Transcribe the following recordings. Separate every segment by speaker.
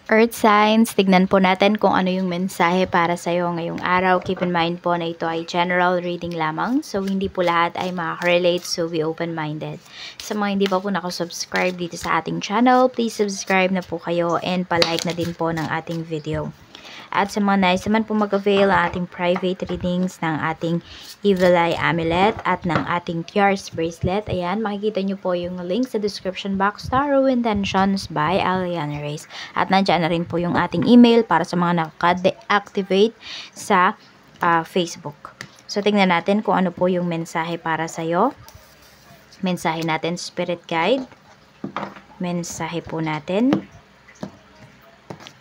Speaker 1: Earth signs, tignan po natin kung ano yung mensahe para sa'yo ngayong araw. Keep in mind po na ito ay general reading lamang. So, hindi po lahat ay makaka-relate. So, be open-minded. Sa mga hindi pa po nakasubscribe dito sa ating channel, please subscribe na po kayo and palike na din po ng ating video. At sa mga nais naman po mag-avail ang ating private readings ng ating Evil Eye Amulet at ng ating Tiars Bracelet. Ayan, makikita nyo po yung link sa description box, Tarot Intentions by Aliana Reyes. At nandyan na rin po yung ating email para sa mga naka-deactivate sa Facebook. So, tingnan natin kung ano po yung mensahe para sa'yo. Mensahe natin, Spirit Guide. Mensahe po natin.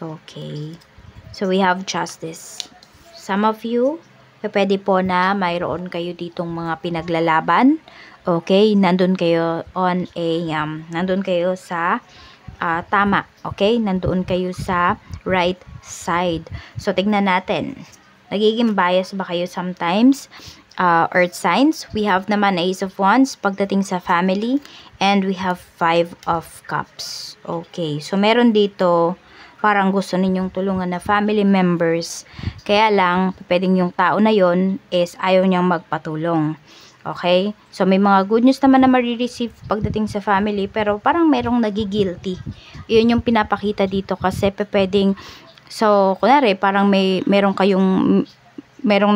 Speaker 1: Okay. So, we have justice. Some of you, pwede po na mayroon kayo ditong mga pinaglalaban. Okay? Nandun kayo on a, nandun kayo sa tama. Okay? Nandun kayo sa right side. So, tignan natin. Nagiging bias ba kayo sometimes? Earth signs. We have naman Ace of Wands pagdating sa family. And we have Five of Cups. Okay. So, meron dito parang gusto ninyong tulungan na family members. Kaya lang, pwedeng yung tao na yon is ayaw niyang magpatulong. Okay? So, may mga good news naman na marireceive pagdating sa family, pero parang merong nagigilty. Yun yung pinapakita dito kasi pwedeng, so, kunwari, parang merong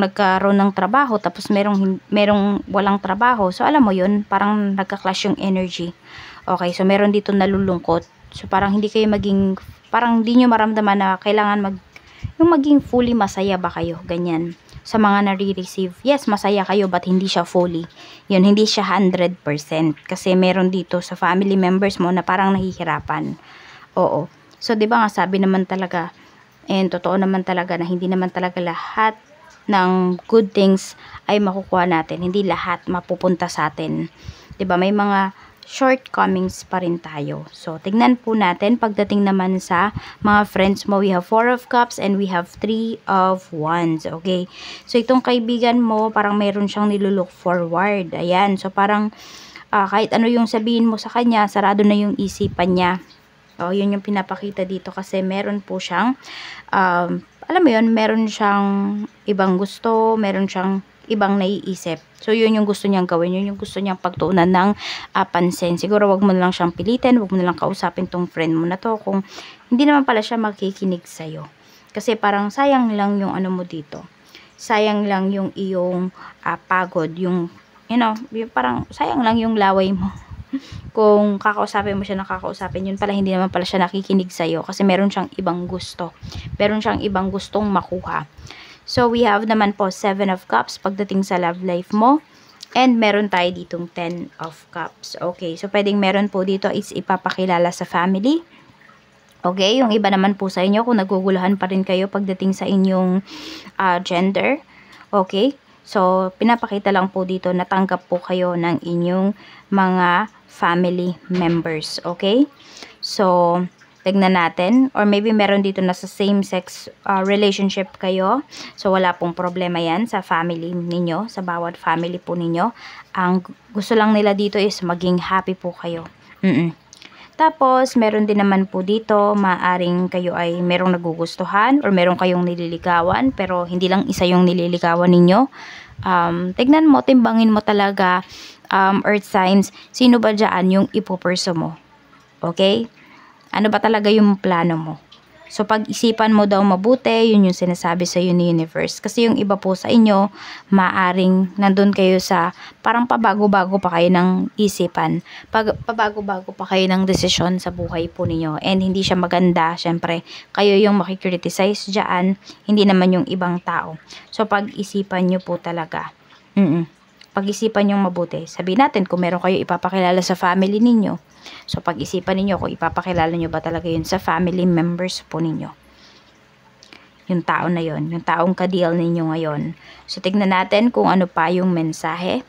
Speaker 1: nagkaroon ng trabaho, tapos merong walang trabaho. So, alam mo yun, parang nagka-clash yung energy. Okay? So, meron dito nalulungkot. So, parang hindi kayo parang hindi nyo maramdaman na kailangan yung maging fully masaya ba kayo, ganyan. Sa mga nare-receive, yes, masaya kayo, but hindi siya fully. Yun, hindi siya 100%. Kasi meron dito sa family members mo na parang nahihirapan. Oo. So, di ba nga, sabi naman talaga, and totoo naman talaga na hindi naman talaga lahat ng good things ay makukuha natin. Hindi lahat mapupunta sa atin. Di ba, may mga shortcomings pa rin tayo. So, tignan po natin pagdating naman sa mga friends mo. We have 4 of Cups and we have 3 of Wands. Okay? So, itong kaibigan mo, parang meron siyang nilulook forward. Ayan. So, parang kahit ano yung sabihin mo sa kanya, sarado na yung isipan niya. So, yun yung pinapakita dito kasi meron po siyang, alam mo yun, meron siyang ibang gusto, meron siyang ibang naiisip. So, yun yung gusto niyang gawin. Yun yung gusto niyang pagtuunan ng pansin. Siguro, wag mo na lang siyang pilitin. Wag mo na lang kausapin tong friend mo na to kung hindi naman pala siya makikinig sa'yo. Kasi parang sayang lang yung ano mo dito. Sayang lang yung iyong pagod. Yung, yung parang sayang lang yung laway mo. Kung kakausapin mo siya na kakausapin, yun pala hindi naman pala siya nakikinig sa'yo. Kasi meron siyang ibang gusto. Meron siyang ibang gustong makuha. So, we have naman po 7 of Cups pagdating sa love life mo. And meron tayo ditong 10 of Cups. Okay, so pwedeng meron po dito is ipapakilala sa family. Okay, yung iba naman po sa inyo kung naguguluhan pa rin kayo pagdating sa inyong gender. Okay, so pinapakita lang po dito na tanggap po kayo ng inyong mga family members. Okay, so tignan natin, or maybe meron dito na sa same-sex relationship kayo. So, wala pong problema yan sa family ninyo, sa bawat family po ninyo. Ang gusto lang nila dito is maging happy po kayo. Tapos, meron din naman po dito, maaring kayo ay merong nagugustuhan or merong kayong nililigawan, pero hindi lang isa yung nililigawan ninyo. Tignan mo, timbangin mo talaga, earth signs, sino ba dyan yung ipoperso mo? Okay? Ano ba talaga yung plano mo? So, pag-isipan mo daw mabuti, yun yung sinasabi sa ni universe. Kasi yung iba po sa inyo, maaring nandun kayo sa, parang pabago-bago pa kayo ng isipan. Pabago-bago pa kayo ng desisyon sa buhay po ninyo. And hindi siya maganda, syempre, kayo yung makikriticize dyan, hindi naman yung ibang tao. So, pag-isipan nyo po talaga. Pag-isipan nyo mabuti. Sabihin natin kung meron kayo ipapakilala sa family ninyo. So, pag-isipan ninyo kung ipapakilala nyo ba talaga yun sa family members po ninyo. Yung tao na yun. Yung taong ka-deal ninyo ngayon. So, tignan natin kung ano pa yung mensahe.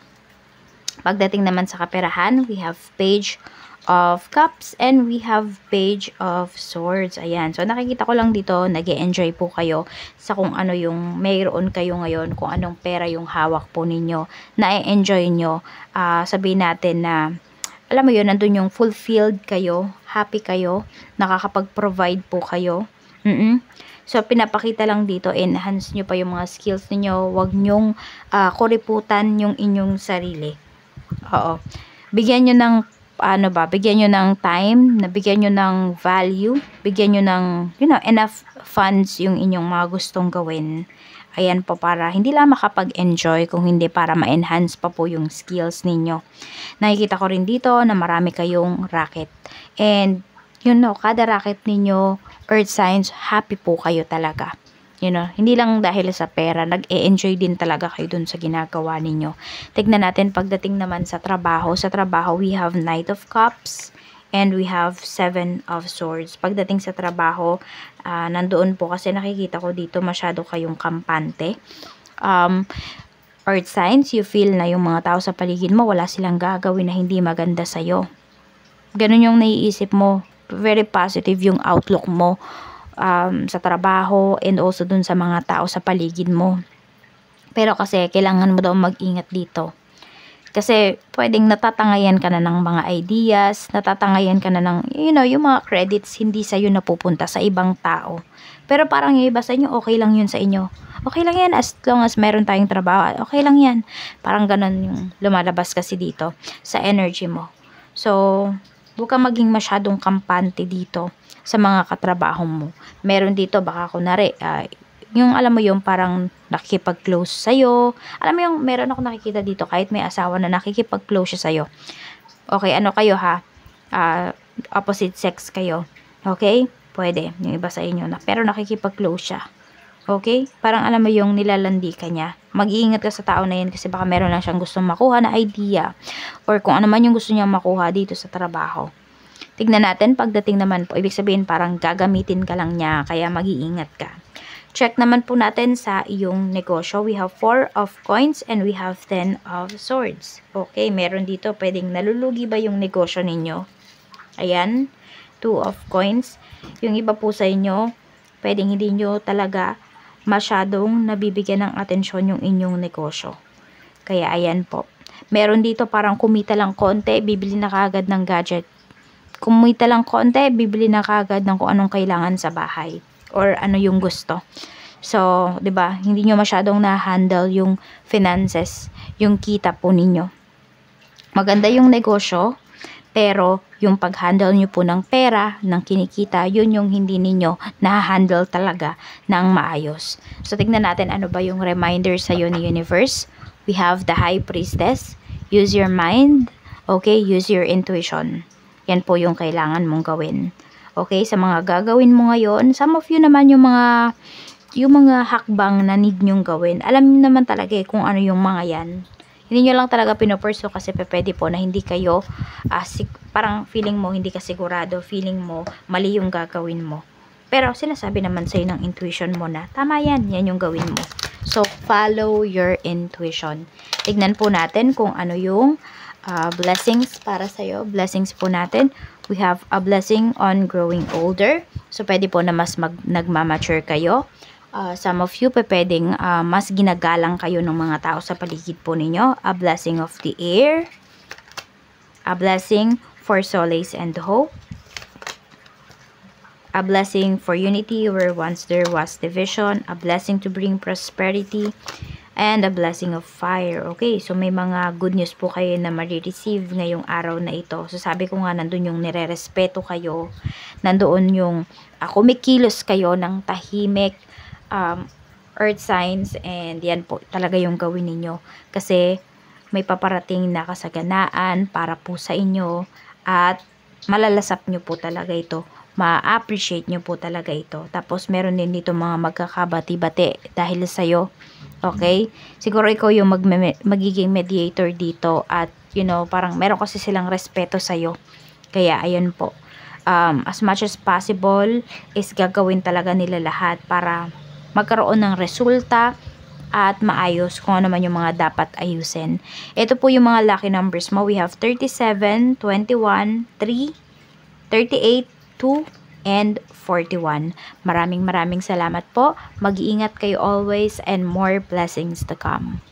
Speaker 1: Pagdating naman sa kaperahan, we have Page of Cups and we have Page of Swords. Ayan. So, nakikita ko lang dito, nag-e-enjoy po kayo sa kung ano yung mayroon kayo ngayon, kung anong pera yung hawak po ninyo, na-enjoy nyo. Sabihin natin na alam mo yun, nandun yung fulfilled kayo, happy kayo, nakakapag-provide po kayo So, pinapakita lang dito, enhance nyo pa yung mga skills niyo. Huwag nyong kuriputan yung inyong sarili. Oo. Bigyan nyo ng, bigyan nyo ng time, bigyan nyo ng value, bigyan nyo ng, enough funds yung inyong mga gustong gawin. Ayan po, para hindi lang makapag-enjoy, kung hindi para ma-enhance pa po yung skills ninyo. Nakikita ko rin dito na marami kayong racket. And, kada racket ninyo, earth signs, happy po kayo talaga. Hindi lang dahil sa pera, nag-e-enjoy din talaga kayo dun sa ginagawa ninyo. Tignan natin pagdating naman sa trabaho. Sa trabaho, we have Knight of Cups and we have Seven of Swords. Pagdating sa trabaho, nandoon po kasi nakikita ko dito masyado kayong kampante. Earth signs, you feel na yung mga tao sa paligid mo, wala silang gagawin na hindi maganda sa'yo. Ganun yung naiisip mo. Very positive yung outlook mo sa trabaho and also dun sa mga tao sa paligid mo. Pero kasi kailangan mo daw mag-ingat dito. Kasi pwedeng natatangayan ka na ng mga ideas, natatangayan ka na ng, yung mga credits hindi sa'yo napupunta sa ibang tao. Pero parang yung iba sa inyo, okay lang yun sa inyo. Okay lang yan as long as meron tayong trabaho. Okay lang yan. Parang ganun yung lumalabas kasi dito sa energy mo. So, huwag kang maging masyadong kampante dito sa mga katrabaho mo. Meron dito, baka kunwari, yung alam mo yung parang nakikipag-close sa'yo. Alam mo yung meron ako nakikita dito, kahit may asawa na nakikipag-close siya sa'yo. Okay, ano kayo ha? Opposite sex kayo. Okay? Pwede. Yung iba sa inyo na. Pero nakikipag-close siya. Okay? Parang alam mo yung nilalandi ka niya. Mag-iingat ka sa tao na yan kasi baka meron lang siyang gustong makuha na idea. Or kung ano man yung gusto niyang makuha dito sa trabaho. Tignan natin, pagdating naman po, ibig sabihin parang gagamitin ka lang niya, kaya mag-iingat ka. Check naman po natin sa iyong negosyo. We have 4 of coins and we have 10 of swords. Okay, meron dito, pwedeng nalulugi ba yung negosyo ninyo? Ayan, 2 of coins. Yung iba po sa inyo, pwedeng hindi nyo talaga masyadong nabibigyan ng atensyon yung inyong negosyo. Kaya ayan po. Meron dito parang kumita lang konti, bibili na kaagad ng gadget. Kumita lang konti, bibili na kaagad ng kung anong kailangan sa bahay or ano yung gusto. So, 'di ba? Hindi nyo masyadong na-handle yung finances, yung kita po ninyo. Maganda yung negosyo, pero yung pag-handle nyo po ng pera, ng kinikita, yun yung hindi ninyo na-handle talaga ng maayos. So, tignan natin ano ba yung reminder sa'yo ni Universe. We have the High Priestess. Use your mind. Okay, use your intuition. Yan po yung kailangan mong gawin. Okay, sa mga gagawin mo ngayon, some of you naman yung mga hakbang na need nyong gawin. Alam niyo naman talaga kung ano yung mga yan. Hindi nyo lang talaga pinupurso kasi pwede po na hindi kayo, parang feeling mo hindi ka sigurado, feeling mo mali yung gagawin mo. Pero sinasabi naman sa'yo ng intuition mo na, tama yan, yan yung gawin mo. So, follow your intuition. Tignan po natin kung ano yung blessings para sa'yo. Blessings po natin. We have a blessing on growing older. So, pwede po na mas nagmamature kayo. Some of you, pwedeng mas ginagalang kayo ng mga tao sa paligid po ninyo. A blessing of the air. A blessing for solace and hope. A blessing for unity where once there was division. A blessing to bring prosperity. And a blessing of fire. Okay, so may mga good news po kayo na marireceive ngayong araw na ito. So sabi ko nga, nandun yung nire-respeto kayo. Nandoon yung kumikilos kayo ng tahimik, earth signs, and yan po talaga yung gawin ninyo. Kasi may paparating na kasaganaan para po sa inyo at malalasap nyo po talaga ito. Ma-appreciate nyo po talaga ito. Tapos meron din dito mga magkakabati-bati dahil sa'yo. Okay? Siguro ikaw yung magiging mediator dito at parang meron kasi silang respeto sa'yo. Kaya ayun po. As much as possible is gagawin talaga nila lahat para magkaroon ng resulta at maayos kung ano man yung mga dapat ayusin. Ito po yung mga lucky numbers mo. We have 37, 21, 3, 38, 2, and 41. Maraming salamat po. Mag-iingat kayo always and more blessings to come.